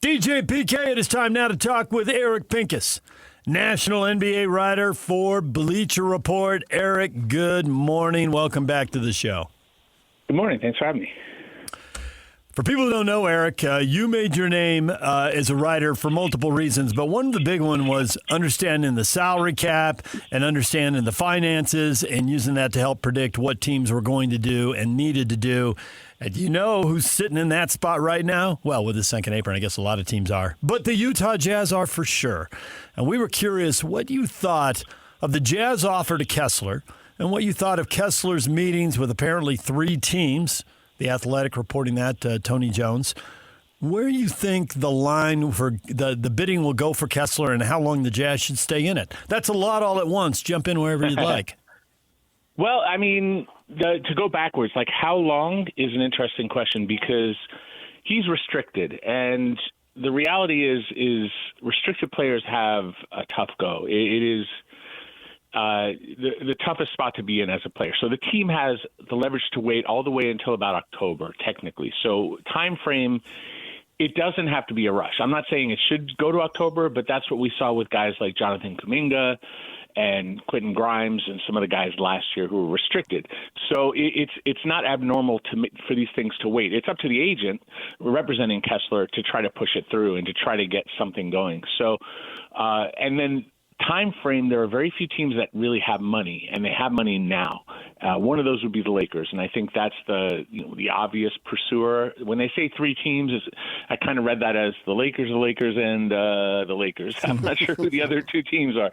DJ PK, it is time now to talk with Eric Pincus, national NBA writer for Bleacher Report. Eric, good morning. Welcome back to the show. Good morning. Thanks for having me. For people who don't know, Eric, you made your name as a writer for multiple reasons, but one of the big one was understanding the salary cap and understanding the finances and using that to help predict what teams were going to do and needed to do. And you know who's sitting in that spot right now? Well, with the second apron, I guess a lot of teams are. But the Utah Jazz are for sure. And we were curious what you thought of the Jazz offer to Kessler and what you thought of Kessler's meetings with apparently 3 teams. The Athletic reporting that, Tony Jones. Where do you think the line for the bidding will go for Kessler and how long the Jazz should stay in it? That's a lot all at once. Jump in wherever you'd like. Well, I mean, to go backwards, like how long is an interesting question because he's restricted. And the reality is restricted players have a tough go. It is the toughest spot to be in as a player. So the team has the leverage to wait all the way until about October, technically. So time frame, it doesn't have to be a rush. I'm not saying it should go to October, but that's what we saw with guys like Jonathan Kuminga and Quentin Grimes and some of the guys last year who were restricted. So it's not abnormal for these things to wait. It's up to the agent representing Kessler to try to push it through and to try to get something going. So and then time frame, there are very few teams that really have money, and they have money now. One of those would be the Lakers, and I think that's the obvious pursuer. When they say 3 teams, I kind of read that as the Lakers, and the Lakers. I'm not sure who the other 2 teams are.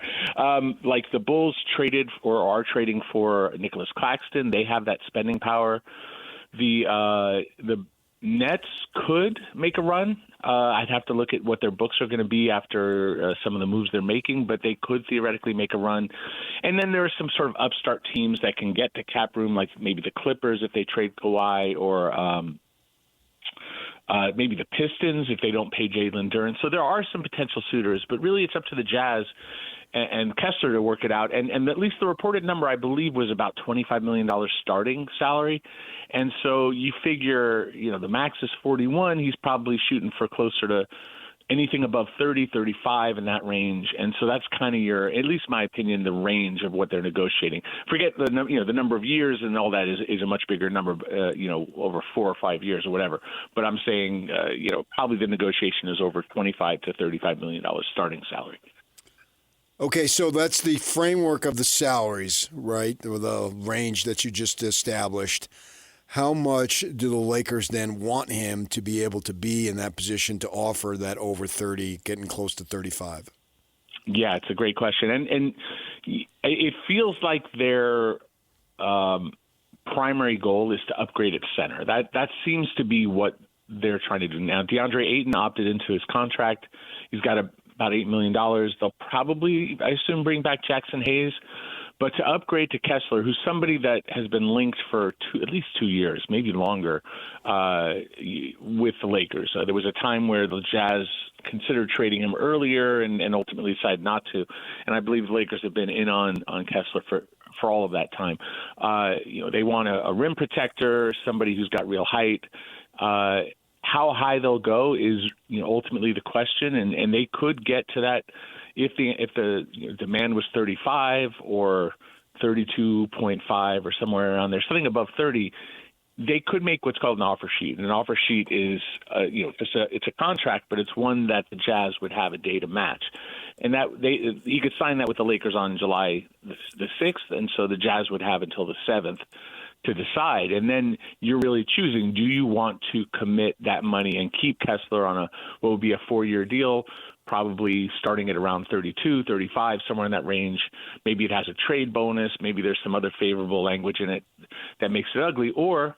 Like the Bulls traded or are trading for Nicholas Claxton. They have that spending power. The Nets could make a run. I'd have to look at what their books are going to be after some of the moves they're making, but they could theoretically make a run. And then there are some sort of upstart teams that can get to cap room, like maybe the Clippers if they trade Kawhi, or maybe the Pistons if they don't pay Jalen Duren. So there are some potential suitors, but really it's up to the Jazz and Kessler to work it out. And at least the reported number, I believe, was about $25 million starting salary. And so you figure, the max is 41. He's probably shooting for closer to anything above 30, 35 in that range. And so that's kind of at least my opinion, the range of what they're negotiating. Forget the number of years and all that is a much bigger number, over 4 or 5 years or whatever. But I'm saying, probably the negotiation is over $25 to $35 million starting salary. Okay, so that's the framework of the salaries, right? The range that you just established. How much do the Lakers then want him to be able to be in that position to offer that over 30, getting close to 35? Yeah, it's a great question. And it feels like their primary goal is to upgrade at center. That seems to be what they're trying to do now. DeAndre Ayton opted into his contract. He's got about $8 million. They'll probably, I assume, bring back Jackson Hayes. But to upgrade to Kessler, who's somebody that has been linked for at least 2 years, maybe longer, with the Lakers. There was a time where the Jazz considered trading him earlier and ultimately decided not to. And I believe the Lakers have been in on Kessler for all of that time. They want a rim protector, somebody who's got real height. How high they'll go is ultimately the question, and they could get to that if the demand was 35 or 32.5 or somewhere around there, something above 30. They could make what's called an offer sheet. And an offer sheet is it's a contract, but it's one that the Jazz would have a day to match, and that you could sign that with the Lakers on July the 6th, and so the Jazz would have until the 7th to decide. And then you're really choosing, do you want to commit that money and keep Kessler on what would be a 4-year deal, probably starting at around 32, 35, somewhere in that range. Maybe it has a trade bonus. Maybe there's some other favorable language in it that makes it ugly. Or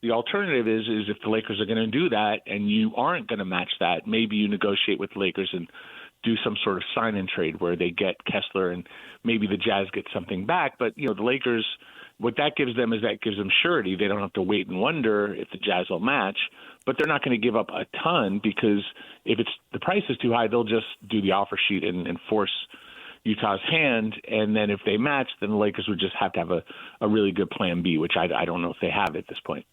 the alternative is if the Lakers are going to do that and you aren't going to match that, maybe you negotiate with the Lakers and do some sort of sign-in trade where they get Kessler and maybe the Jazz get something back. But, the Lakers, what that gives them is that gives them surety. They don't have to wait and wonder if the Jazz will match, but they're not going to give up a ton because if the price is too high, they'll just do the offer sheet and force Utah's hand. And then if they match, then the Lakers would just have to have a really good plan B, which I don't know if they have at this point.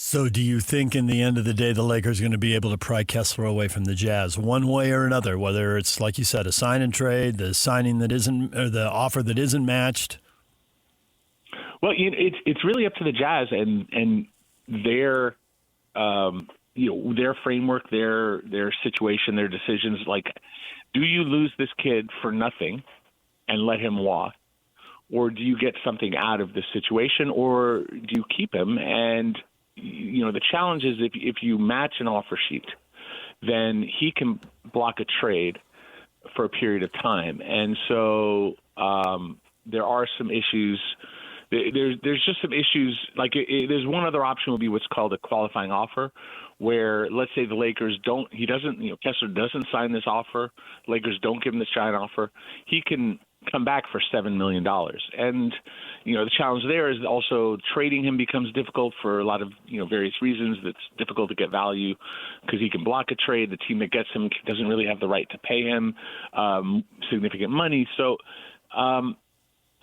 So do you think in the end of the day the Lakers are going to be able to pry Kessler away from the Jazz one way or another, whether it's, like you said, a sign and trade, the signing that isn't, or the offer that isn't matched? Well, it's really up to the Jazz and their their framework, their situation, their decisions. Like, do you lose this kid for nothing and let him walk, or do you get something out of this situation, or do you keep him? And the challenge is if you match an offer sheet, then he can block a trade for a period of time, and so there are some issues. There's just some issues. Like there's one other option would be what's called a qualifying offer, where let's say the Lakers Kessler doesn't sign this offer, Lakers don't give him this giant offer, he can come back for $7 million. And the challenge there is also trading him becomes difficult for a lot of various reasons. It's difficult to get value because he can block a trade. The team that gets him doesn't really have the right to pay him significant money. So.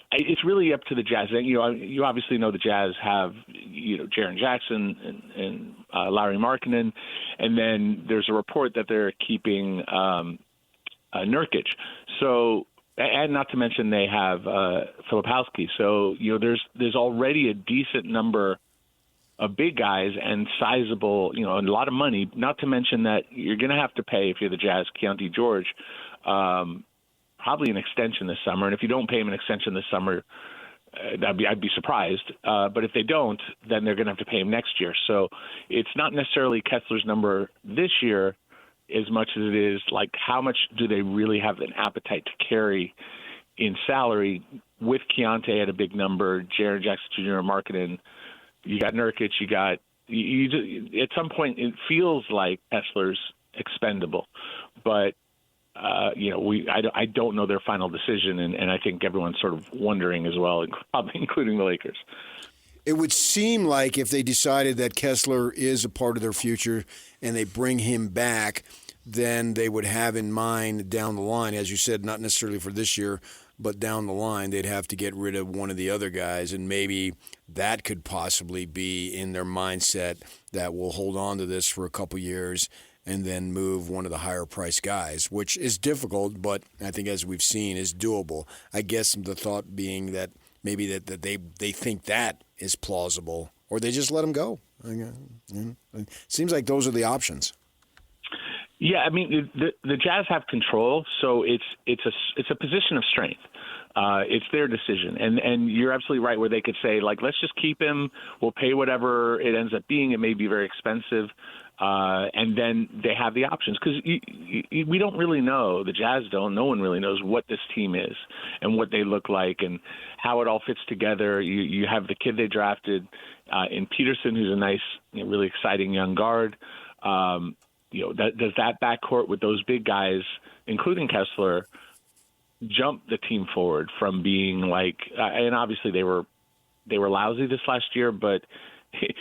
It's really up to the Jazz. You obviously know the Jazz have Jaren Jackson and Lauri Markkanen, and then there's a report that they're keeping Nurkic. So, and not to mention they have Filipowski. So there's already a decent number of big guys and sizable, and a lot of money. Not to mention that you're going to have to pay if you're the Jazz, Keontae George. Probably an extension this summer, and if you don't pay him an extension this summer, I'd be surprised. But if they don't, then they're going to have to pay him next year. So it's not necessarily Kessler's number this year as much as it is like how much do they really have an appetite to carry in salary with Keontae at a big number, Jaren Jackson Jr., Markkanen, you got Nurkic, at some point it feels like Kessler's expendable, but I don't know their final decision, and I think everyone's sort of wondering as well, probably including the Lakers. It would seem like if they decided that Kessler is a part of their future and they bring him back, then they would have in mind down the line, as you said, not necessarily for this year, but down the line, they'd have to get rid of one of the other guys, and maybe that could possibly be in their mindset that we'll hold on to this for a couple years and then move one of the higher-priced guys, which is difficult, but I think as we've seen is doable. I guess the thought being that maybe that they think that is plausible, or they just let him go. It seems like those are the options. Yeah, I mean the Jazz have control, so it's a position of strength. It's their decision, and you're absolutely right where they could say like, let's just keep him. We'll pay whatever it ends up being. It may be very expensive. And then they have the options because we don't really know. The Jazz don't. No one really knows what this team is and what they look like and how it all fits together. You have the kid they drafted in Peterson, who's a nice, really exciting young guard. Does that backcourt with those big guys, including Kessler, jump the team forward from being like? And obviously they were lousy this last year, but it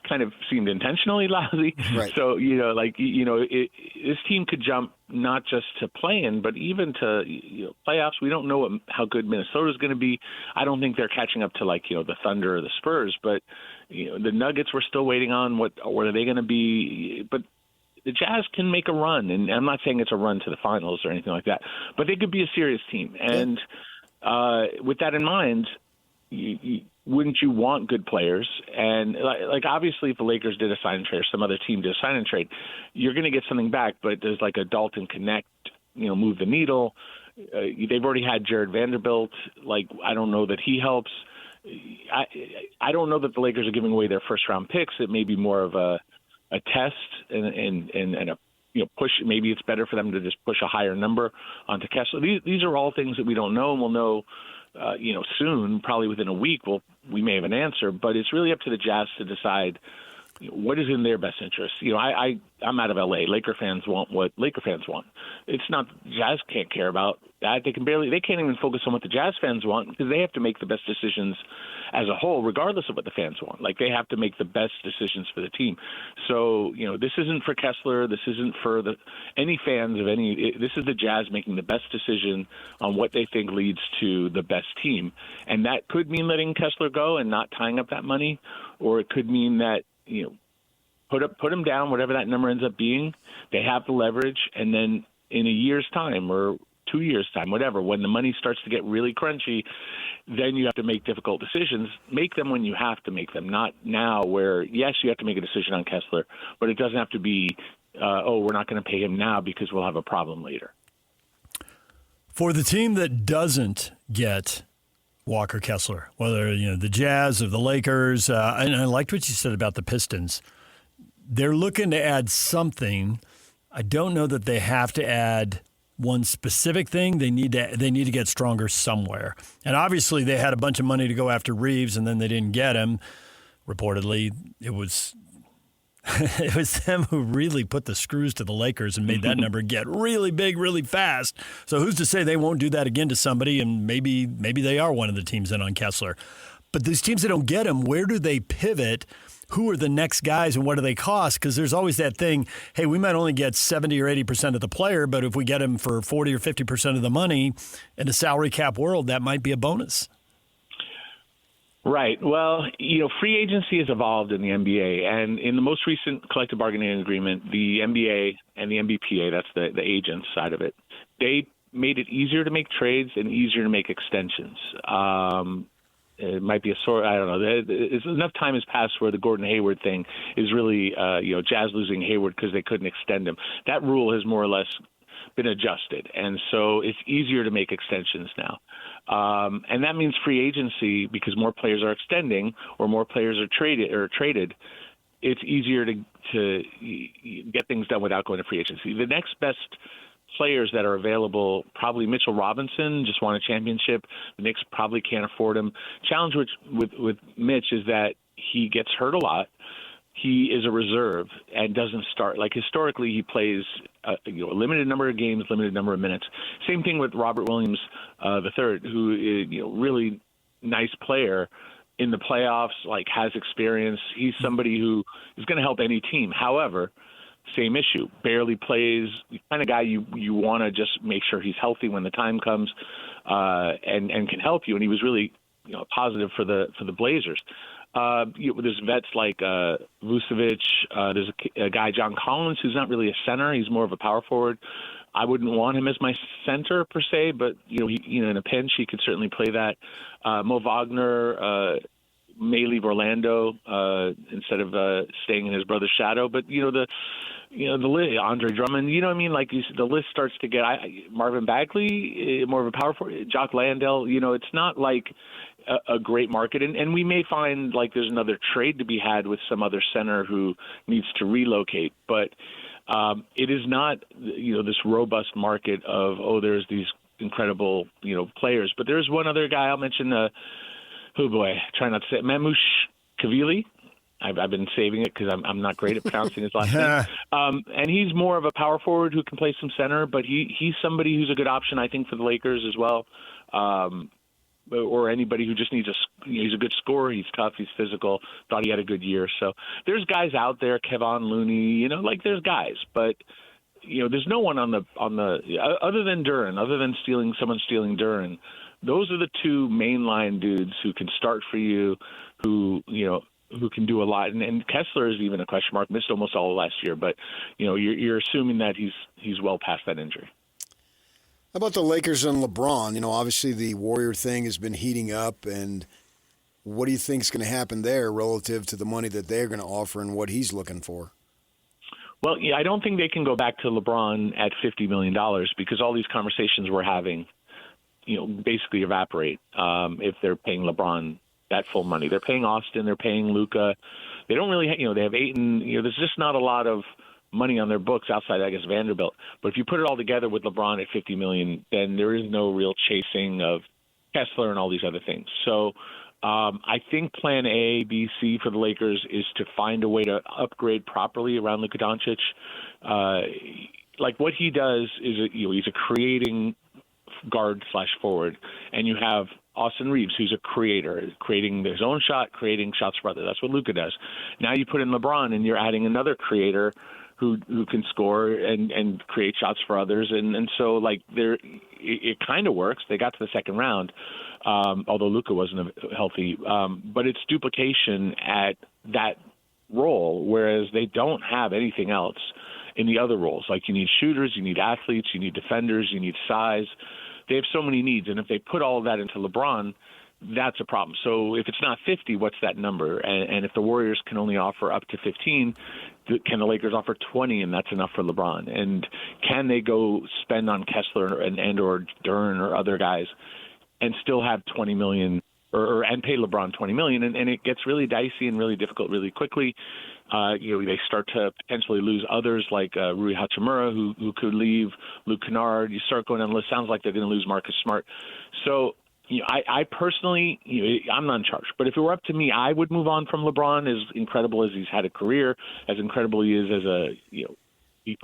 kind of seemed intentionally lousy. Right. So, this team could jump not just to play-in, but even to playoffs. We don't know how good Minnesota's going to be. I don't think they're catching up to the Thunder or the Spurs, but the Nuggets we're still waiting on. What are they going to be? But the Jazz can make a run, and I'm not saying it's a run to the finals or anything like that, but they could be a serious team. And with that in mind, wouldn't you want good players? And like obviously, if the Lakers did a sign and trade or some other team did a sign and trade, you're going to get something back. But there's like a Dalton Connect, move the needle. They've already had Jared Vanderbilt. Like I don't know that he helps. I don't know that the Lakers are giving away their first round picks. It may be more of a test and a push. Maybe it's better for them to just push a higher number onto Kessler. These are all things that we don't know, and we'll know. Soon, probably within a week, we may have an answer, but it's really up to the Jazz to decide what is in their best interest. I'm out of LA. Laker fans want what Laker fans want. It's not Jazz can't care about that. They can't even focus on what the Jazz fans want because they have to make the best decisions as a whole, regardless of what the fans want. Like they have to make the best decisions for the team. So, this isn't for Kessler. This isn't for any fans of any. This is the Jazz making the best decision on what they think leads to the best team. And that could mean letting Kessler go and not tying up that money, or it could mean that put them down, whatever that number ends up being. They have the leverage, and then in a year's time or 2 years' time, whatever, when the money starts to get really crunchy, then you have to make difficult decisions. Make them when you have to make them, not now where, yes, you have to make a decision on Kessler, but it doesn't have to be, we're not going to pay him now because we'll have a problem later. For the team that doesn't get Walker Kessler, whether the Jazz or the Lakers, and I liked what you said about the Pistons, they're looking to add something. I don't know that they have to add one specific thing. They need to get stronger somewhere. And obviously they had a bunch of money to go after Reeves, and then they didn't get him. Reportedly, it was them who really put the screws to the Lakers and made that number get really big really fast. So who's to say they won't do that again to somebody, and maybe they are one of the teams in on Kessler. But these teams that don't get him, where do they pivot? Who are the next guys and what do they cost? Because there's always that thing, hey, we might only get 70 or 80% of the player, but if we get him for 40 or 50% of the money in a salary cap world, that might be a bonus. Right. Well, free agency has evolved in the NBA, and in the most recent collective bargaining agreement, the NBA and the NBPA, that's the agent side of it, they made it easier to make trades and easier to make extensions. It might be I don't know. Enough time has passed where the Gordon Hayward thing is really, Jazz losing Hayward because they couldn't extend him. That rule has more or less been adjusted, and so it's easier to make extensions now. And that means free agency, because more players are extending or more players are traded. It's easier to get things done without going to free agency. The next best players that are available, probably Mitchell Robinson, just won a championship. The Knicks probably can't afford him. Challenge with Mitch is that he gets hurt a lot. He is a reserve and doesn't start. Like historically, he plays a limited number of games, limited number of minutes. Same thing with Robert Williams III, who is really nice player in the playoffs, has experience. He's somebody who is going to help any team. However, same issue, barely plays, the kind of guy you want to just make sure he's healthy when the time comes, and can help you. And he was really positive for the Blazers. There's vets like Vucevic. There's a guy, John Collins, who's not really a center. He's more of a power forward. I wouldn't want him as my center per se, but in a pinch he could certainly play that. Mo Wagner may leave Orlando instead of staying in his brother's shadow. But Andre Drummond, the list starts to get Marvin Bagley, more of a power forward. Jock Landale. It's not like a great market, and we may find there's another trade to be had with some other center who needs to relocate, but it is not this robust market of there's these incredible players. But there's one other guy I'll mention. Try not to say it, Mamouche Kavili. I've been saving it because I'm not great at pronouncing his last name. And he's more of a power forward who can play some center, but he's somebody who's a good option, I think, for the Lakers as well. Or anybody who just needs he's a good scorer, he's tough, he's physical, thought he had a good year. So there's guys out there, Kevon Looney, there's guys, but there's no one on the other than Duren, other than someone stealing Duren. Those are the two mainline dudes who can start for you, who can do a lot. And Kessler is even a question mark, missed almost all of last year, but you're assuming that he's well past that injury. How about the Lakers and LeBron? Obviously the Warrior thing has been heating up, and what do you think is going to happen there relative to the money that they're going to offer and what he's looking for? Well, I don't think they can go back to LeBron at $50 million because all these conversations we're having, basically evaporate if they're paying LeBron that full money. They're paying Austin, they're paying Luka. They don't really, they have Ayton. There's just not a lot of money on their books outside, I guess, Vanderbilt. But if you put it all together with LeBron at $50 million, then there is no real chasing of Kessler and all these other things. So I think plan A, B, C for the Lakers is to find a way to upgrade properly around Luka Doncic. What he does is, he's a creating guard/forward, and you have Austin Reeves, who's a creator, creating his own shot, creating shots for others. That's what Luka does. Now you put in LeBron, and you're adding another creator who can score and create shots for others, and so it kind of works. They got to the second round, although Luka wasn't healthy, but it's duplication at that role, whereas they don't have anything else in the other roles. Like you need shooters, you need athletes, you need defenders, you need size. They have so many needs, and if they put all of that into LeBron, that's a problem. So if it's not 50, what's that number? And if the Warriors can only offer up to 15, can the Lakers offer 20, and that's enough for LeBron? And can they go spend on Kessler and or Dern or other guys and still have 20 million and pay LeBron 20 million? And it gets really dicey and really difficult really quickly. They start to potentially lose others like Rui Hachimura, who could leave, Luke Kennard. You start going down the list. Sounds like they're going to lose Marcus Smart. So, I personally, I'm not in charge. But if it were up to me, I would move on from LeBron. As incredible as he's had a career, as incredible he is as a, he's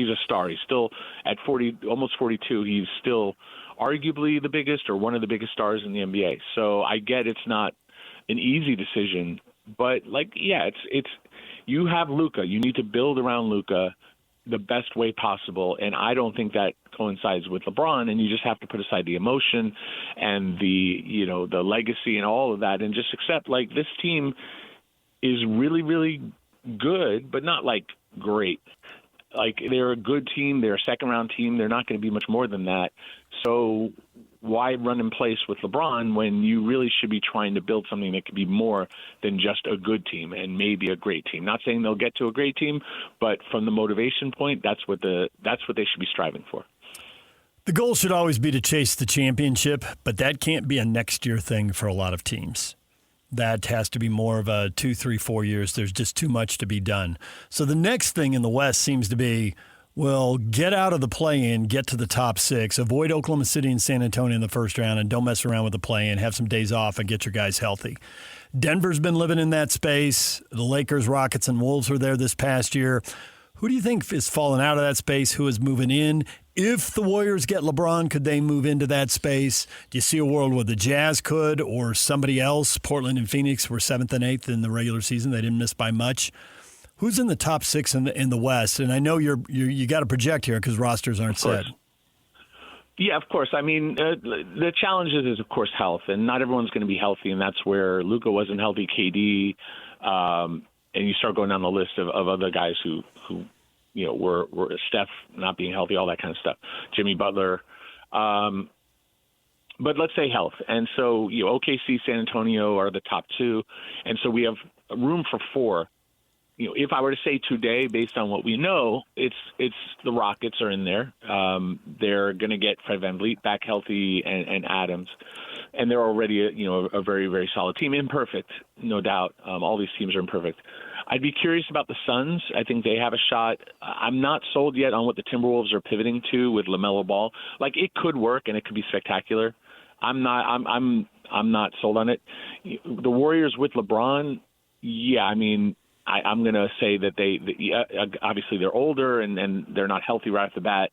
a star. He's still at 40, almost 42. He's still arguably the biggest or one of the biggest stars in the NBA. So I get it's not an easy decision, but it's you have Luka. You need to build around Luka the best way possible, and I don't think that coincides with LeBron. And you just have to put aside the emotion and the legacy and all of that, and just accept this team is really, really good, but not great. They're a good team. They're a second-round team. They're not going to be much more than that. So why run in place with LeBron when you really should be trying to build something that could be more than just a good team and maybe a great team? Not saying they'll get to a great team, but from the motivation point, that's what they should be striving for. The goal should always be to chase the championship, but that can't be a next year thing for a lot of teams. That has to be more of a 2, 3, 4 years. There's just too much to be done. So the next thing in the West seems to be, well, get out of the play-in, get to the top 6, avoid Oklahoma City and San Antonio in the first round, and don't mess around with the play-in. Have some days off and get your guys healthy. Denver's been living in that space. The Lakers, Rockets, and Wolves were there this past year. Who do you think is falling out of that space? Who is moving in? If the Warriors get LeBron, could they move into that space? Do you see a world where the Jazz could or somebody else? Portland and Phoenix were 7th and 8th in the regular season. They didn't miss by much. Who's in the top 6 in the West? And I know you got to project here because rosters aren't set. Yeah, of course. I mean, the challenge is, of course, health, and not everyone's going to be healthy, and that's where Luka wasn't healthy, KD, and you start going down the list of other guys who were Steph not being healthy, all that kind of stuff, Jimmy Butler. But let's say health. And so, OKC, San Antonio are the top 2, and so we have room for 4. If I were to say today, based on what we know, it's the Rockets are in there. They're going to get Fred VanVleet back healthy and Adams, and they're already a very, very solid team. Imperfect, no doubt. All these teams are imperfect. I'd be curious about the Suns. I think they have a shot. I'm not sold yet on what the Timberwolves are pivoting to with LaMelo Ball. It could work and it could be spectacular. I'm not sold on it. The Warriors with LeBron, yeah, I mean, I'm going to say that obviously they're older and they're not healthy right off the bat.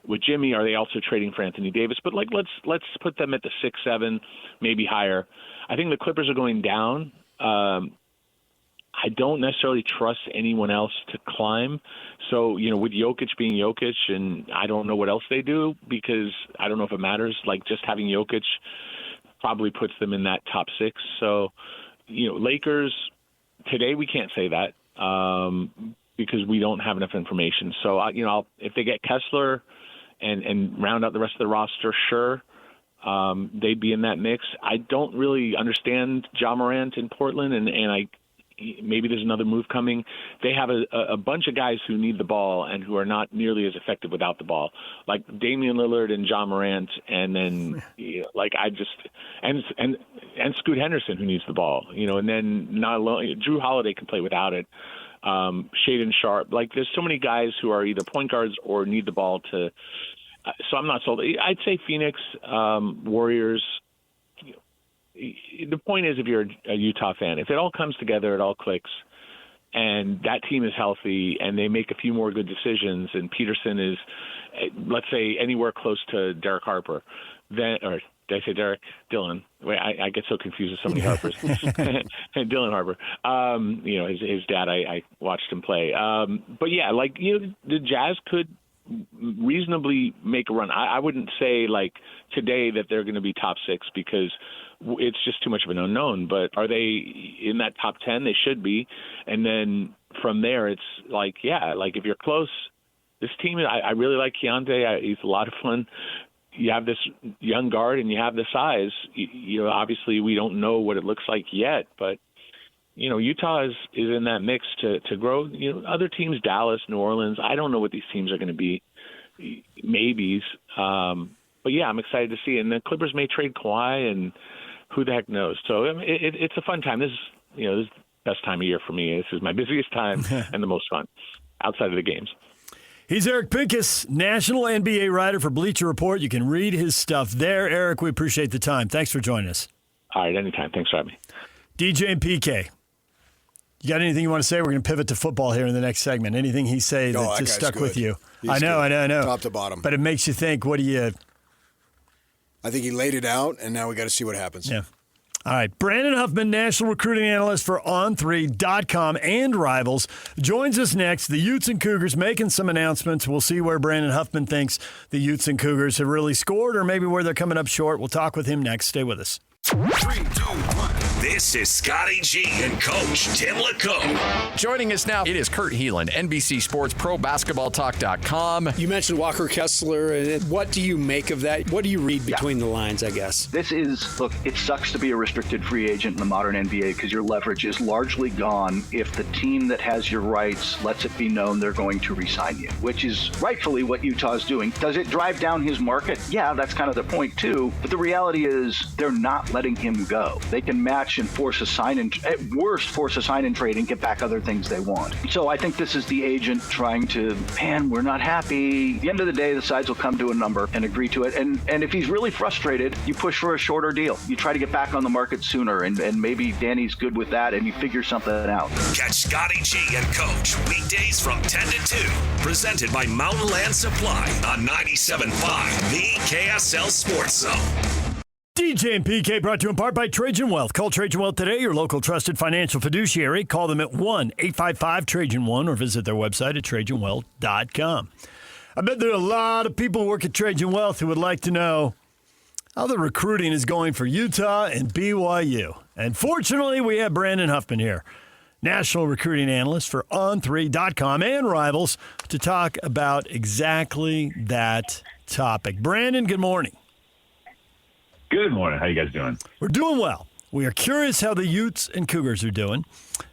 With Jimmy, are they also trading for Anthony Davis? But let's put them at the 6, 7, maybe higher. I think the Clippers are going down. I don't necessarily trust anyone else to climb. So, with Jokic being Jokic, and I don't know what else they do because I don't know if it matters. Just having Jokic probably puts them in that top 6. So, Lakers today we can't say that because we don't have enough information. So, if they get Kessler and round out the rest of the roster, sure, they'd be in that mix. I don't really understand Ja Morant in Portland, and maybe there's another move coming. They have a bunch of guys who need the ball and who are not nearly as effective without the ball, like Damian Lillard and Ja Morant, and then and Scoot Henderson who needs the ball, and then not alone. Drew Holiday can play without it. Shaedon Sharpe, there's so many guys who are either point guards or need the ball to. So I'm not sold. I'd say Phoenix, Warriors. The point is, if you're a Utah fan, if it all comes together, it all clicks, and that team is healthy, and they make a few more good decisions, and Peterson is, let's say, anywhere close to Derek Harper, then, or did I say Derek? Dylan. Wait, I get so confused with so many Harpers. Dylan Harper. His dad. I watched him play. But yeah, the Jazz could reasonably make a run. I wouldn't say today that they're going to be top 6 because it's just too much of an unknown. But are they in that top 10? They should be. And then from there, it's like, if you're close, this team, I really like Keontae. He's a lot of fun. You have this young guard and you have the size. Obviously we don't know what it looks like yet, but Utah is in that mix to grow. Other teams, Dallas, New Orleans, I don't know what these teams are going to be. Maybes. But yeah, I'm excited to see it. And the Clippers may trade Kawhi, and who the heck knows? So it's a fun time. This is the best time of year for me. This is my busiest time and the most fun outside of the games. He's Eric Pincus, national NBA writer for Bleacher Report. You can read his stuff there. Eric, we appreciate the time. Thanks for joining us. All right, anytime. Thanks for having me. DJ and PK, you got anything you want to say? We're going to pivot to football here in the next segment. Anything he say that just stuck with you? I know. Top to bottom. But it makes you think, what do you... I think he laid it out, and now we got to see what happens. Yeah. All right. Brandon Huffman, national recruiting analyst for On3.com and Rivals, joins us next. The Utes and Cougars making some announcements. We'll see where Brandon Huffman thinks the Utes and Cougars have really scored, or maybe where they're coming up short. We'll talk with him next. Stay with us. 3, 2, 1. This is Scotty G and Coach Tim LeComb. Joining us now, it is Kurt Heelan, NBC Sports Pro Basketball Talk.com. You mentioned Walker Kessler, and what do you make of that? What do you read between the lines, I guess? Look, it sucks to be a restricted free agent in the modern NBA because your leverage is largely gone if the team that has your rights lets it be known they're going to re-sign you, which is rightfully what Utah is doing. Does it drive down his market? Yeah, that's kind of the point too. But the reality is they're not letting him go. They can match and force a sign-in, at worst, force a sign-in trade and get back other things they want. So I think this is the agent trying to, we're not happy. At the end of the day, the sides will come to a number and agree to it. And if he's really frustrated, you push for a shorter deal. You try to get back on the market sooner, and maybe Danny's good with that, and you figure something out. Catch Scotty G and Coach weekdays from 10 to 2. Presented by Mountain Land Supply on 97.5, the KSL Sports Zone. DJ and PK brought to you in part by Trajan Wealth. Call Trajan Wealth today, your local trusted financial fiduciary. Call them at 1-855-TRAJAN1 or visit their website at TrajanWealth.com. I bet there are a lot of people who work at Trajan Wealth who would like to know how the recruiting is going for Utah and BYU. And fortunately, we have Brandon Huffman here, national recruiting analyst for On3.com and Rivals, to talk about exactly that topic. Brandon, good morning. Good morning. How you guys doing? We're doing well. We are curious how the Utes and Cougars are doing.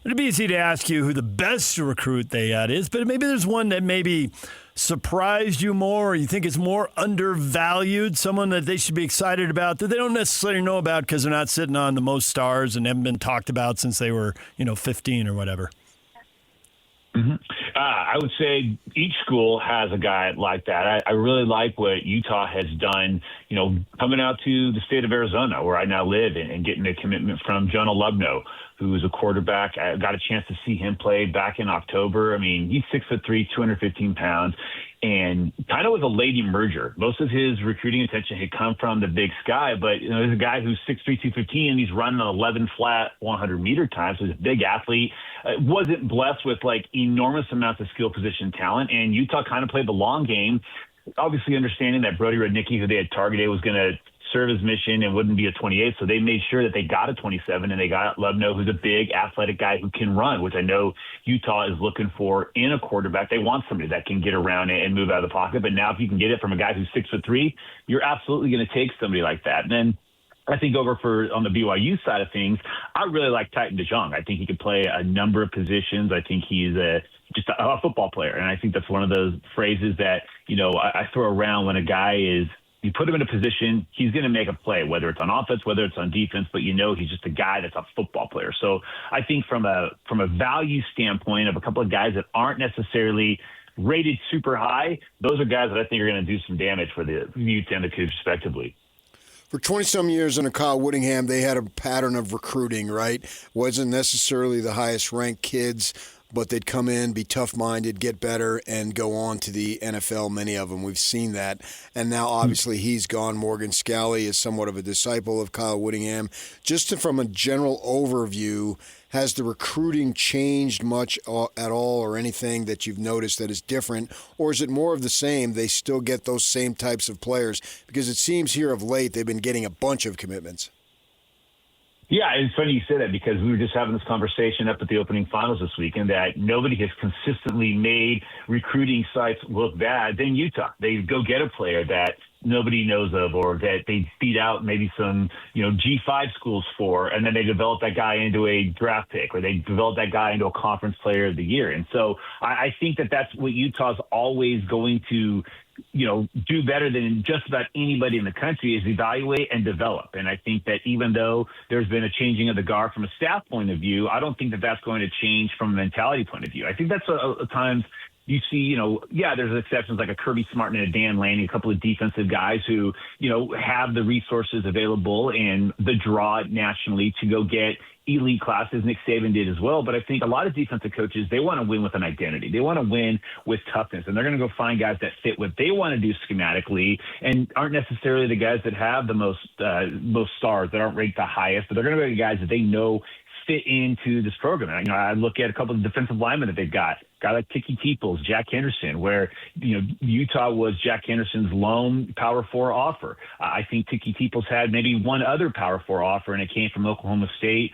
It'd be easy to ask you who the best recruit they had is, but maybe there's one that maybe surprised you more, or you think is more undervalued, someone that they should be excited about that they don't necessarily know about because they're not sitting on the most stars and haven't been talked about since they were, 15 or whatever. Mm-hmm. I would say each school has a guy like that. I really like what Utah has done, coming out to the state of Arizona, where I now live, and getting a commitment from John Alubno, who is a quarterback. I got a chance to see him play back in October. I mean, he's 6'3", 215 pounds, and kind of was a late emerger. Most of his recruiting attention had come from the Big Sky, but there's a guy who's 6'3", 215, and he's running an 11 flat 100-meter time, so he's a big athlete. Wasn't blessed with enormous amounts of skill position talent, and Utah kind of played the long game, obviously understanding that Brody Rudnicki, who they had targeted, was going to serve his mission and wouldn't be a 28. So they made sure that they got a 27, and they got Lubno, who's a big athletic guy who can run, which I know Utah is looking for in a quarterback. They want somebody that can get around and move out of the pocket. But now if you can get it from a guy who's 6'3", you're absolutely going to take somebody like that. And then I think on the BYU side of things, I really like Titan DeJong. I think he could play a number of positions. I think he's just a football player. And I think that's one of those phrases that, I throw around when a guy is, you put him in a position, he's going to make a play, whether it's on offense, whether it's on defense, but he's just a guy that's a football player. So I think from a value standpoint of a couple of guys that aren't necessarily rated super high, those are guys that I think are going to do some damage for the Utes and the Cougs respectively. For 20-some years under Kyle Whittingham, they had a pattern of recruiting, right? Wasn't necessarily the highest-ranked kids, but they'd come in, be tough-minded, get better, and go on to the NFL, many of them. We've seen that. And now, obviously, he's gone. Morgan Scalley is somewhat of a disciple of Kyle Whittingham. Just from a general overview, has the recruiting changed much at all, or anything that you've noticed that is different? Or is it more of the same? They still get those same types of players? Because it seems here of late they've been getting a bunch of commitments. Yeah, it's funny you say that because we were just having this conversation up at the opening finals this weekend that nobody has consistently made recruiting sites look bad than Utah. They go get a player that nobody knows of or that they beat out maybe some, G5 schools for, and then they develop that guy into a draft pick or they develop that guy into a conference player of the year. And so I think that that's what Utah's always going to do better than just about anybody in the country is evaluate and develop. And I think that even though there's been a changing of the guard from a staff point of view, I don't think that that's going to change from a mentality point of view. I think that's at times you see, there's exceptions like a Kirby Smart and a Dan Lanning, a couple of defensive guys who, have the resources available and the draw nationally to go get elite classes. Nick Saban did as well. But I think a lot of defensive coaches, they want to win with an identity. They want to win with toughness. And they're going to go find guys that fit what they want to do schematically and aren't necessarily the guys that have the most stars, that aren't ranked the highest. But they're going to be the guys that they know fit into this program. I look at a couple of defensive linemen that they've got. Guy like Tiki Teeples, Jack Henderson, where, Utah was Jack Henderson's lone Power 4 offer. I think Tiki Teeples had maybe one other Power 4 offer, and it came from Oklahoma State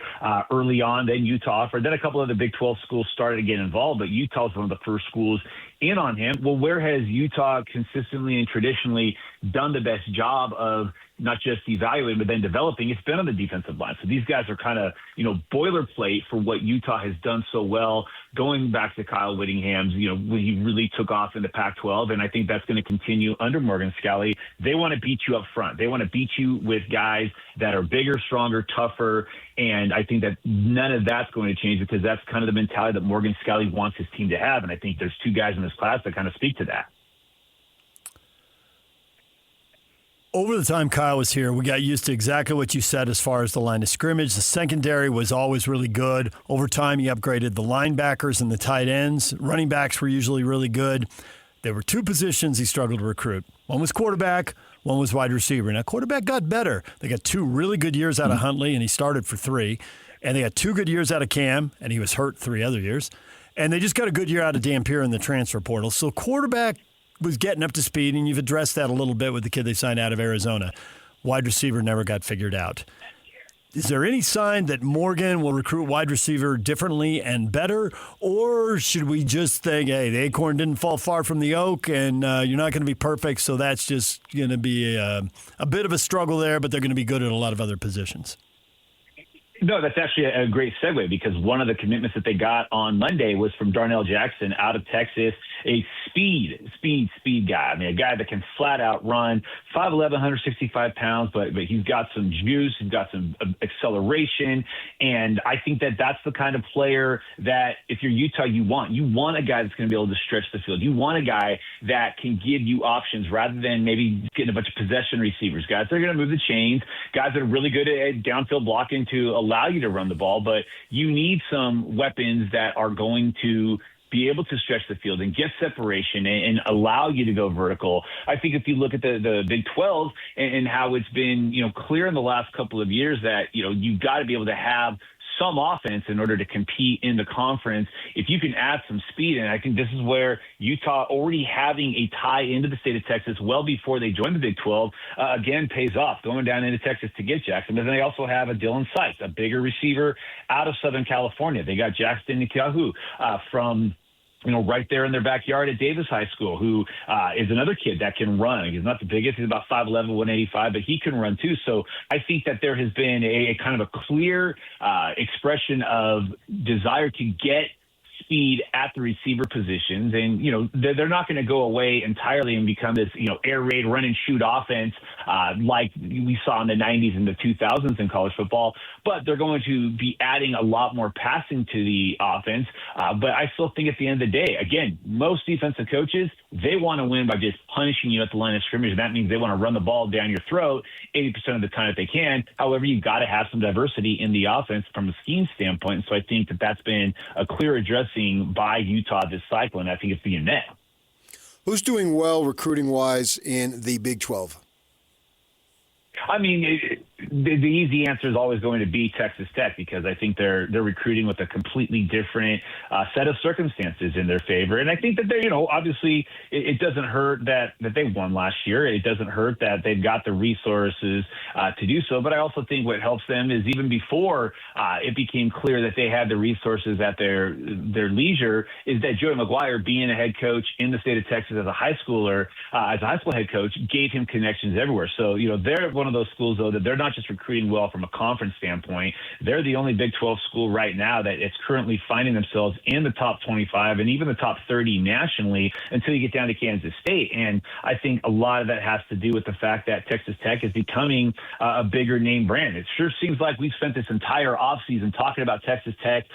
early on. Then Utah offered. Then a couple of the Big 12 schools started to get involved, but Utah was one of the first schools in on him. Well, where has Utah consistently and traditionally done the best job of not just evaluating, but then developing? It's been on the defensive line. So these guys are kind of, boilerplate for what Utah has done so well, going back to Kyle Whittingham's, when he really took off in the Pac-12. And I think that's going to continue under Morgan Scalley. They want to beat you up front. They want to beat you with guys that are bigger, stronger, tougher. And I think that none of that's going to change because that's kind of the mentality that Morgan Scalley wants his team to have. And I think there's two guys in this class that kind of speak to that. Over the time Kyle was here, we got used to exactly what you said as far as the line of scrimmage. The secondary was always really good. Over time, he upgraded the linebackers and the tight ends. Running backs were usually really good. There were two positions he struggled to recruit. One was quarterback, one was wide receiver. Now, quarterback got better. They got 2 really good years out of Huntley, and he started for 3. And they got 2 good years out of Cam, and he was hurt 3 other years. And they just got a good year out of Dampier in the transfer portal. So quarterback was getting up to speed, and you've addressed that a little bit with the kid they signed out of Arizona. Wide receiver never got figured out. Is there any sign that Morgan will recruit wide receiver differently and better, or should we just think, hey, the acorn didn't fall far from the oak, and you're not going to be perfect, so that's just going to be a bit of a struggle there, but they're going to be good at a lot of other positions? No, that's actually a great segue because one of the commitments that they got on Monday was from Darnell Jackson out of Texas, a speed guy. I mean, a guy that can flat out run, 5'11", 165 pounds, but he's got some juice, he's got some acceleration, and I think that that's the kind of player that if you're Utah, you want. You want a guy that's going to be able to stretch the field. You want a guy that can give you options rather than maybe getting a bunch of possession receivers, guys that are going to move the chains, guys that are really good at downfield blocking to allow you to run the ball, but you need some weapons that are going to be able to stretch the field and get separation and allow you to go vertical. I think if you look at the Big 12 and how it's been, clear in the last couple of years that, you've got to be able to have some offense in order to compete in the conference. If you can add some speed, and I think this is where Utah already having a tie into the state of Texas well before they joined the Big 12, again, pays off going down into Texas to get Jackson. But then they also have a Dylan Sykes, a bigger receiver out of Southern California. They got Jackson Nikahu from right there in their backyard at Davis High School, who is another kid that can run. He's not the biggest. He's about 5'11", 185, but he can run too. So I think that there has been a kind of a clear expression of desire to get speed at the receiver positions. And, they're not going to go away entirely and become this, air raid, run and shoot offense like we saw in the 90s and the 2000s in college football. But they're going to be adding a lot more passing to the offense. But I still think at the end of the day, again, most defensive coaches, they want to win by just punishing you at the line of scrimmage. And that means they want to run the ball down your throat 80% of the time that they can. However, you've got to have some diversity in the offense from a scheme standpoint. So I think that that's been a clear addressing by Utah this cycle, and I think it's being met. Who's doing well recruiting-wise in the Big 12? I mean, the easy answer is always going to be Texas Tech, because I think they're recruiting with a completely different set of circumstances in their favor. And I think that they're, obviously it doesn't hurt that they won last year. It doesn't hurt that they've got the resources to do so. But I also think what helps them is even before it became clear that they had the resources at their leisure, is that Joey McGuire, being a head coach in the state of Texas as a high school head coach, gave him connections everywhere. So, they're one of those schools, though, that they're not just recruiting well from a conference standpoint. They're the only Big 12 school right now that is currently finding themselves in the top 25 and even the top 30 nationally until you get down to Kansas State. And I think a lot of that has to do with the fact that Texas Tech is becoming a bigger name brand. It sure seems like we've spent this entire offseason talking about Texas Tech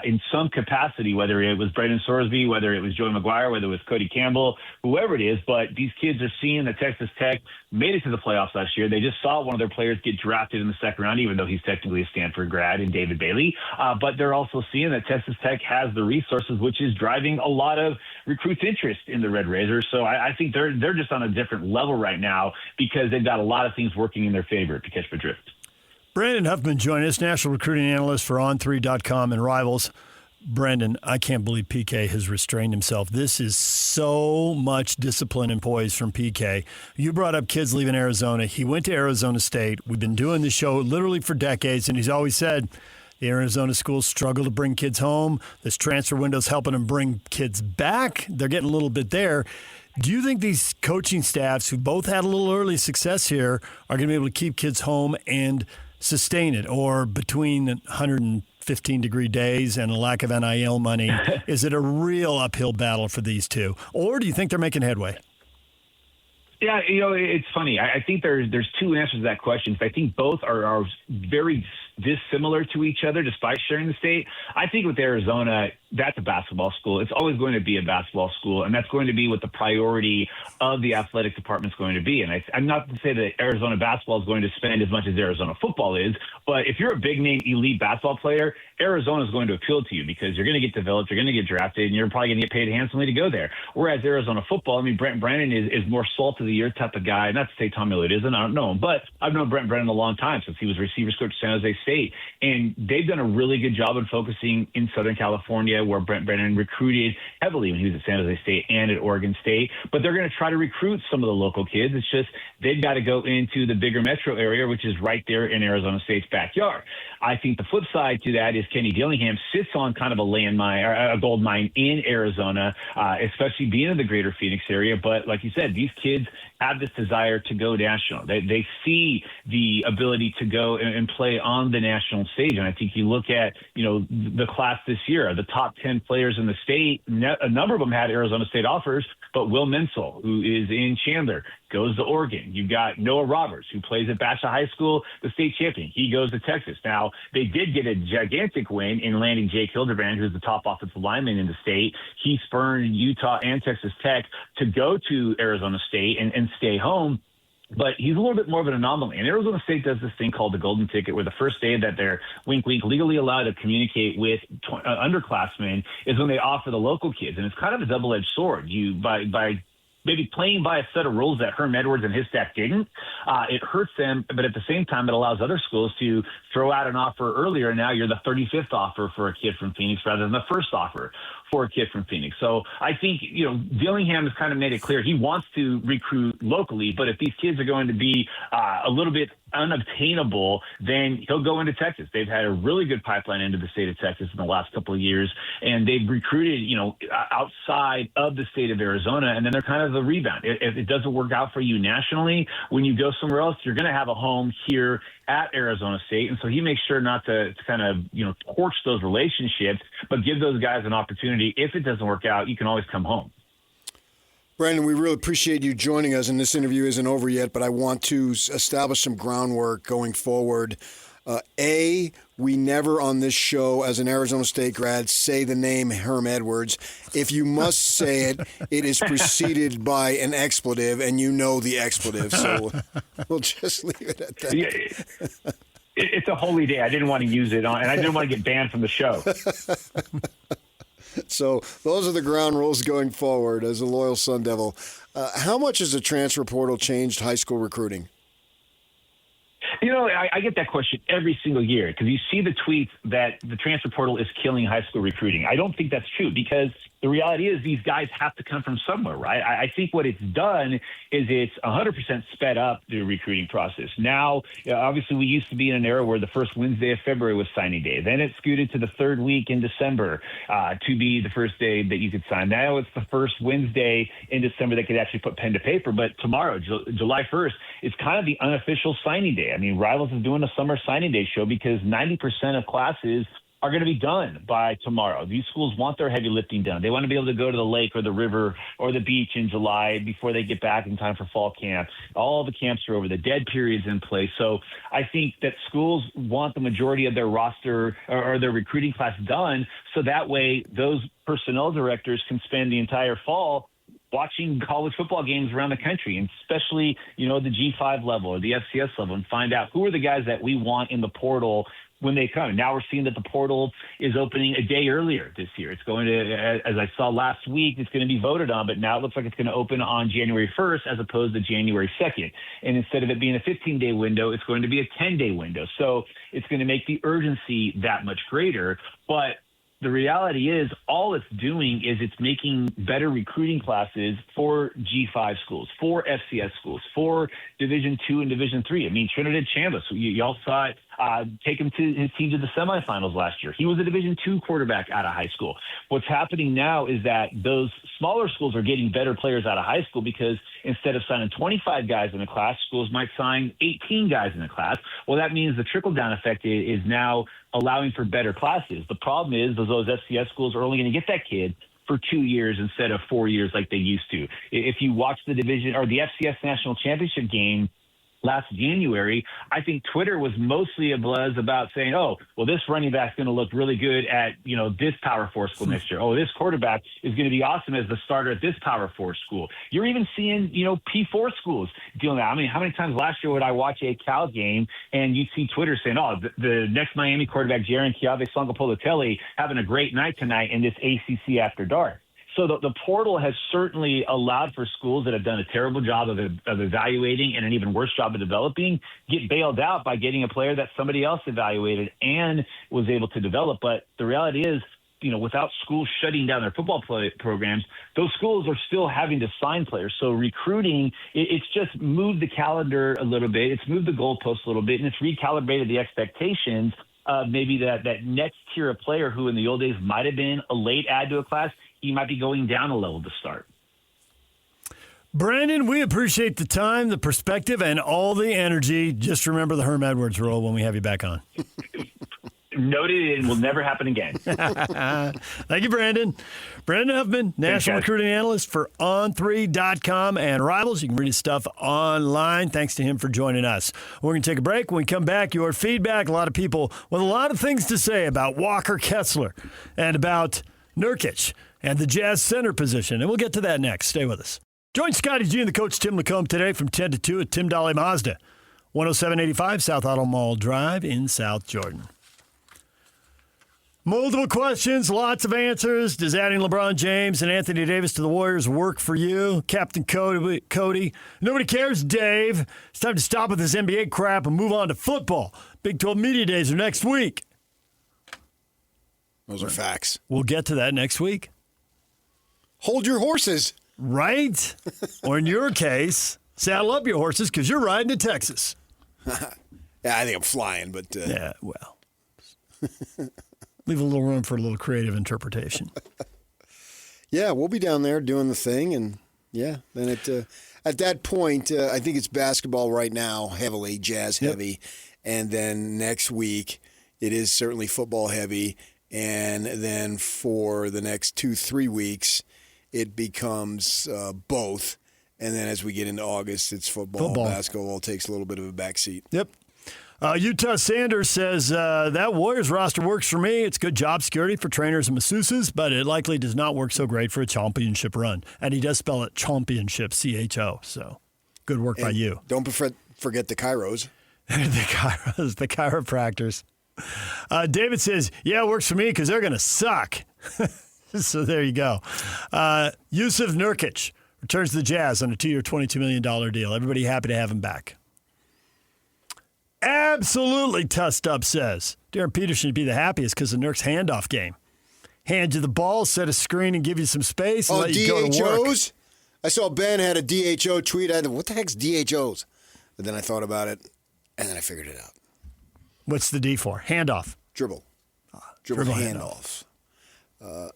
in some capacity, whether it was Braden Sorsby, whether it was Joey McGuire, whether it was Cody Campbell, whoever it is. But these kids are seeing that Texas Tech made it to the playoffs last year. They just saw one of their players get drafted in the second round, even though he's technically a Stanford grad, in David Bailey. But they're also seeing that Texas Tech has the resources, which is driving a lot of recruits' interest in the Red Raiders. So I think they're just on a different level right now because they've got a lot of things working in their favor, to catch my drift. Brandon Huffman joined us, national recruiting analyst for On3.com and Rivals. Brandon, I can't believe PK has restrained himself. This is so much discipline and poise from PK. You brought up kids leaving Arizona. He went to Arizona State. We've been doing this show literally for decades, and he's always said the Arizona schools struggle to bring kids home. This transfer window's helping them bring kids back. They're getting a little bit there. Do you think these coaching staffs, who both had a little early success here, are going to be able to keep kids home and sustain it? Or between 115-degree days and a lack of NIL money, is it a real uphill battle for these two? Or do you think they're making headway? Yeah, it's funny. I think there's two answers to that question. I think both are very dissimilar to each other despite sharing the state. I think with Arizona, that's a basketball school. It's always going to be a basketball school, and that's going to be what the priority of the athletic department is going to be. And I'm not to say that Arizona basketball is going to spend as much as Arizona football is, but if you're a big-name elite basketball player, Arizona is going to appeal to you because you're going to get developed, you're going to get drafted, and you're probably going to get paid handsomely to go there. Whereas Arizona football, Brent Brennan is more salt of the year type of guy. Not to say Tom Millard isn't, I don't know him, but I've known Brent Brennan a long time since he was receivers coach at San Jose State. And they've done a really good job of focusing in Southern California, where Brent Brennan recruited heavily when he was at San Jose State and at Oregon State. But they're going to try to recruit some of the local kids. It's just they've got to go into the bigger metro area, which is right there in Arizona State's backyard. I think the flip side to that is Kenny Dillingham sits on kind of a landmine, or a gold mine in Arizona, especially being in the greater Phoenix area. But like you said, these kids have this desire to go national. They see the ability to go and play on the national stage. And I think you look at, the class this year, the top 10 players in the state, a number of them had Arizona State offers, but Will Mensel, who is in Chandler, goes to Oregon. You've got Noah Roberts, who plays at Basha High School, the state champion. He goes to Texas. Now, they did get a gigantic win in landing Jake Hildebrand, who's the top offensive lineman in the state. He spurned Utah and Texas Tech to go to Arizona State and stay home. But he's a little bit more of an anomaly. And Arizona State does this thing called the Golden Ticket, where the first day that they're, wink, wink, legally allowed to communicate with underclassmen is when they offer the local kids. And it's kind of a double-edged sword. You, by maybe playing by a set of rules that Herm Edwards and his staff didn't, it hurts them, but at the same time, it allows other schools to throw out an offer earlier, and now you're the 35th offer for a kid from Phoenix rather than the first offer for a kid from Phoenix. So I think, Dillingham has kind of made it clear he wants to recruit locally, but if these kids are going to be a little bit unobtainable, then he'll go into Texas. They've had a really good pipeline into the state of Texas in the last couple of years, and they've recruited, outside of the state of Arizona, and then they're kind of the rebound. If it doesn't work out for you nationally, when you go somewhere else, you're going to have a home here at Arizona State. And so he makes sure not to kind of, torch those relationships, but give those guys an opportunity. If it doesn't work out, you can always come home. Brandon, we really appreciate you joining us, and this interview isn't over yet, but I want to establish some groundwork going forward. We never on this show, as an Arizona State grad, say the name Herm Edwards. If you must say it, it is preceded by an expletive, and you know the expletive, so we'll just leave it at that. Yeah, it's a holy day. I didn't want to use it on, and I didn't want to get banned from the show. So those are the ground rules going forward as a loyal Sun Devil. How much has the transfer portal changed high school recruiting? I get that question every single year because you see the tweets that the transfer portal is killing high school recruiting. I don't think that's true because the reality is these guys have to come from somewhere, right? I think what it's done is it's 100% sped up the recruiting process. Now, obviously, we used to be in an era where the first Wednesday of February was signing day. Then it scooted to the third week in December to be the first day that you could sign. Now it's the first Wednesday in December that could actually put pen to paper. But tomorrow, July 1st, is kind of the unofficial signing day. I mean, Rivals is doing a summer signing day show because 90% of classes are going to be done by tomorrow. These schools want their heavy lifting done. They want to be able to go to the lake or the river or the beach in July before they get back in time for fall camp. All the camps are over. The dead period's in place. So I think that schools want the majority of their roster or their recruiting class done so that way those personnel directors can spend the entire fall watching college football games around the country, and especially, the G5 level or the FCS level, and find out who are the guys that we want in the portal when they come. Now we're seeing that the portal is opening a day earlier this year. It's going to, as I saw last week, it's going to be voted on, but now it looks like it's going to open on January 1st as opposed to January 2nd. And instead of it being a 15-day window, it's going to be a 10-day window. So it's going to make the urgency that much greater. But the reality is all it's doing is it's making better recruiting classes for G5 schools, for FCS schools, for Division II and Division III. I mean, Trinidad Chambliss, y'all saw it, take him to his team to the semifinals last year. He was a Division II quarterback out of high school. What's happening now is that those smaller schools are getting better players out of high school because instead of signing 25 guys in a class, schools might sign 18 guys in a class. Well, that means the trickle-down effect is now allowing for better classes. The problem is those FCS schools are only going to get that kid for 2 years instead of 4 years like they used to. If you watch the division or the FCS national championship game last January, I think Twitter was mostly abuzz about saying, oh, well, this running back's going to look really good at, this Power 4 school next year. Oh, this quarterback is going to be awesome as the starter at this Power 4 school. You're even seeing, P4 schools dealing with that. I mean, how many times last year would I watch a Cal game and you'd see Twitter saying, oh, the next Miami quarterback, Jaron Chiave-Songapolatelli, having a great night tonight in this ACC after dark. So the portal has certainly allowed for schools that have done a terrible job of evaluating and an even worse job of developing get bailed out by getting a player that somebody else evaluated and was able to develop. But the reality is, without schools shutting down their football programs, those schools are still having to sign players. So recruiting, it's just moved the calendar a little bit. It's moved the goalposts a little bit, and it's recalibrated the expectations of maybe that next tier of player who in the old days might have been a late add to a class. He might be going down a level to start. Brandon, we appreciate the time, the perspective, and all the energy. Just remember the Herm Edwards rule when we have you back on. Noted, and will never happen again. Thank you, Brandon. Brandon Huffman, National Recruiting Analyst for On3.com and Rivals. You can read his stuff online. Thanks to him for joining us. We're going to take a break. When we come back, your feedback. A lot of people with a lot of things to say about Walker Kessler and about Nurkic and the Jazz center position. And we'll get to that next. Stay with us. Join Scotty G and the coach Tim Lacombe today from 10 to 2 at Tim Dolly Mazda, 10785 South Auto Mall Drive in South Jordan. Multiple questions, lots of answers. Does adding LeBron James and Anthony Davis to the Warriors work for you? Captain Cody. Nobody cares, Dave. It's time to stop with this NBA crap and move on to football. Big 12 Media Days are next week. Those are facts. We'll get to that next week. Hold your horses. Right? Or in your case, saddle up your horses because you're riding to Texas. Yeah, I think I'm flying, but... Yeah, well. Leave a little room for a little creative interpretation. Yeah, we'll be down there doing the thing, and then at that point, I think it's basketball right now, heavily, Jazz heavy, and then next week it is certainly football heavy, and then for the next 2-3 weeks, it becomes both. And then as we get into August, it's football. Basketball takes a little bit of a backseat. Yep. Utah Sanders says, that Warriors roster works for me. It's good job security for trainers and masseuses, but it likely does not work so great for a championship run. And he does spell it championship, C-H-O. So good work by you. Don't forget the Kairos. the chiropractors. David says, yeah, it works for me because they're going to suck. So there you go. Yusuf Nurkic returns to the Jazz on a 2-year, $22 million deal. Everybody happy to have him back. Absolutely, Tustup says. Darren Peters should be the happiest because of Nurk's handoff game. Hand you the ball, set a screen, and give you some space and let you go to work. DHOs? I saw Ben had a DHO tweet. I thought, what the heck's DHOs? But then I thought about it, and then I figured it out. What's the D for? Handoff. Dribble handoffs.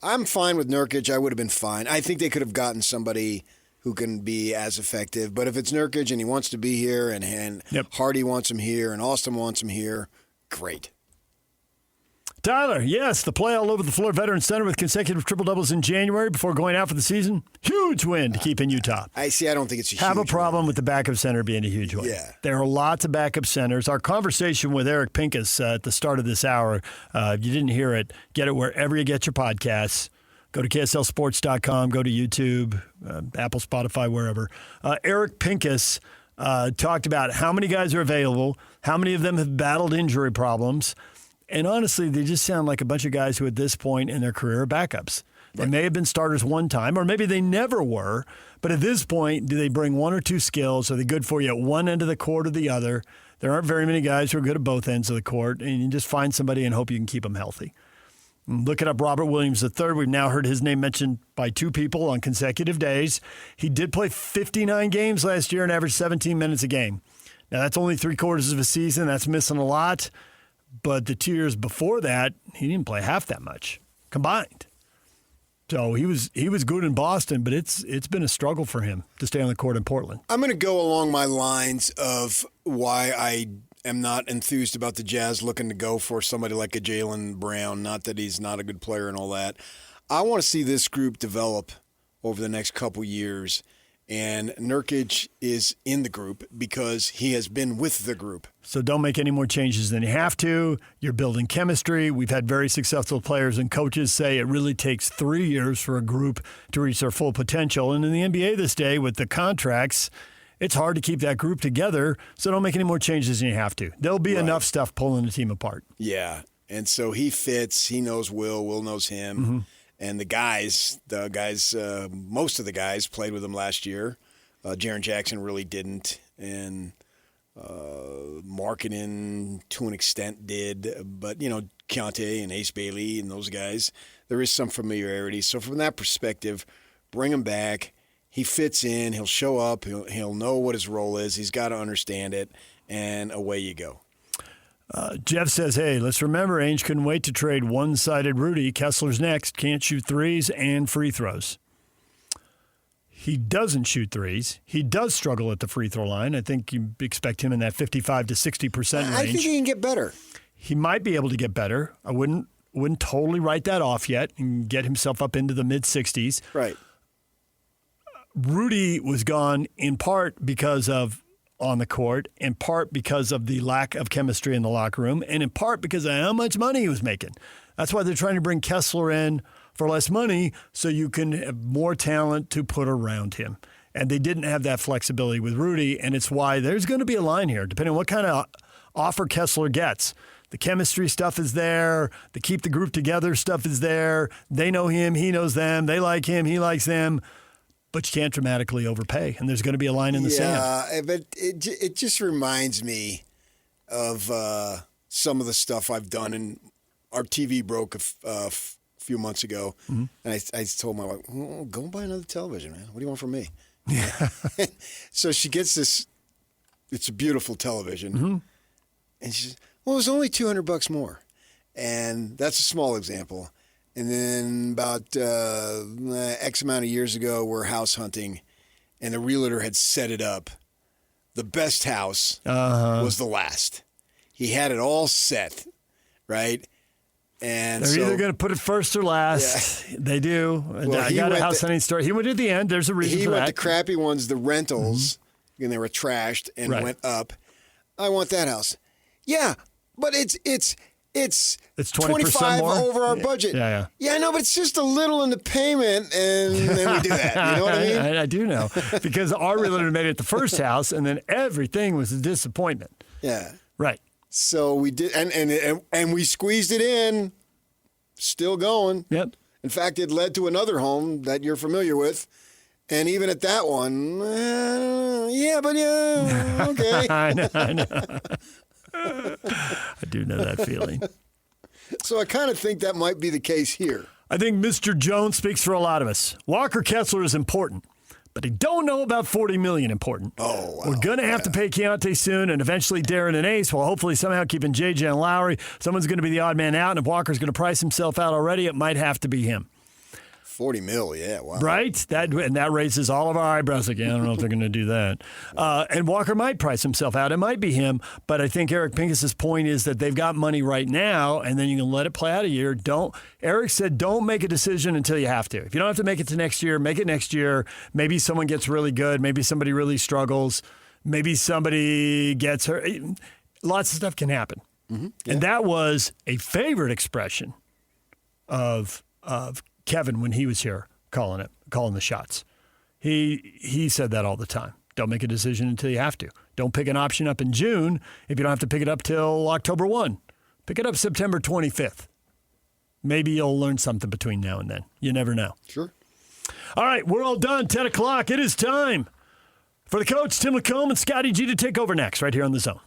I'm fine with Nurkic. I would have been fine. I think they could have gotten somebody who can be as effective. But if it's Nurkic and he wants to be here and Hardy wants him here and Austin wants him here, great. Tyler, yes, the play all over the floor Veterans Center with consecutive triple-doubles in January before going out for the season. Huge win to keep in Utah. I don't think it's a Have huge a problem win. with the backup center being a huge win. Yeah. There are lots of backup centers. Our conversation with Eric Pincus at the start of this hour, if you didn't hear it, get it wherever you get your podcasts. Go to KSLSports.com, go to YouTube, Apple, Spotify, wherever. Eric Pincus talked about how many guys are available, how many of them have battled injury problems. And honestly, they just sound like a bunch of guys who at this point in their career are backups. They may have been starters one time, or maybe they never were. But at this point, do they bring one or two skills? Are they good for you at one end of the court or the other? There aren't very many guys who are good at both ends of the court. And you just find somebody and hope you can keep them healthy. Looking up Robert Williams III, we've now heard his name mentioned by two people on consecutive days. He did play 59 games last year and averaged 17 minutes a game. Now, that's only 3/4 of a season. That's missing a lot. But the 2 years before that, he didn't play half that much combined. So he was good in Boston, but it's been a struggle for him to stay on the court in Portland. I'm going to go along my lines of why I am not enthused about the Jazz looking to go for somebody like a Jaylen Brown. Not that he's not a good player and all that. I want to see this group develop over the next couple years. And Nurkic is in the group because he has been with the group. So don't make any more changes than you have to. You're building chemistry. We've had very successful players and coaches say it really takes 3 years for a group to reach their full potential. And in the NBA this day, with the contracts, it's hard to keep that group together. So don't make any more changes than you have to. There'll be enough stuff pulling the team apart. Yeah. And so he fits. He knows Will knows him. Mm-hmm. And the guys, most of the guys played with him last year. Jaren Jackson really didn't. And Markkanen, to an extent, did. But, Keontae and Ace Bailey and those guys, there is some familiarity. So from that perspective, bring him back. He fits in. He'll show up. He'll know what his role is. He's got to understand it. And away you go. Jeff says, hey, let's remember Ainge couldn't wait to trade one-sided Rudy. Kessler's next. Can't shoot threes and free throws. He doesn't shoot threes. He does struggle at the free throw line. I think you expect him in that 55 to 60% range. I think he can get better. He might be able to get better. I wouldn't totally write that off yet and get himself up into the mid-60s. Right. Rudy was gone in part because of on the court, in part because of the lack of chemistry in the locker room, and in part because of how much money he was making. That's why they're trying to bring Kessler in for less money so you can have more talent to put around him. And they didn't have that flexibility with Rudy, and it's why there's going to be a line here, depending on what kind of offer Kessler gets. The chemistry stuff is there. The keep the group together stuff is there. They know him. He knows them. They like him. He likes them. But you can't dramatically overpay, and there's going to be a line in the sand. Yeah, but it just reminds me of some of the stuff I've done. And our TV broke a few months ago, and I told my wife, go and buy another television, man. What do you want from me? Yeah. So she gets this. It's a beautiful television, and she says, well, it was only $200 more. And that's a small example. And then about X amount of years ago, we're house hunting, and the realtor had set it up. The best house was the last. He had it all set, right? And they're either going to put it first or last. Yeah. They do. Well, I got a house hunting story. He went to the end. There's a reason for that. He went the crappy ones, the rentals, and they were trashed and went up. I want that house. Yeah, but it's 20% more over our budget. Yeah. Yeah, no, but it's just a little in the payment, and then we do that. You know what I mean? I do know. Because our realtor made it the first house, and then everything was a disappointment. Yeah. Right. So we did, and we squeezed it in, still going. Yep. In fact, it led to another home that you're familiar with, and even at that one, okay. I know. I do know that feeling. So I kind of think that might be the case here. I think Mr. Jones speaks for a lot of us. Walker Kessler is important, but I don't know about $40 million important. Oh, wow. We're going to have to pay Keontae soon, and eventually Darren and Ace, while hopefully somehow keeping JJ and Lowry. Someone's going to be the odd man out, and if Walker's going to price himself out already, it might have to be him. $40 million, yeah, wow. Right? That raises all of our eyebrows again. I don't know if they're going to do that. And Walker might price himself out. It might be him, but I think Eric Pincus's point is that they've got money right now, and then you can let it play out a year. Eric said don't make a decision until you have to. If you don't have to make it to next year, make it next year. Maybe someone gets really good. Maybe somebody really struggles. Maybe somebody gets hurt. Lots of stuff can happen. Mm-hmm. Yeah. And that was a favorite expression of Kevin when he was here calling the shots. He said that all the time. Don't make a decision until you have to. Don't pick an option up in June if you don't have to pick it up till October 1. Pick it up September 25th. Maybe you'll learn something between now and then. You never know. Sure. All right, we're all done. 10 o'clock. It is time for the coach, Tim Lacombe, and Scotty G to take over next right here on The Zone.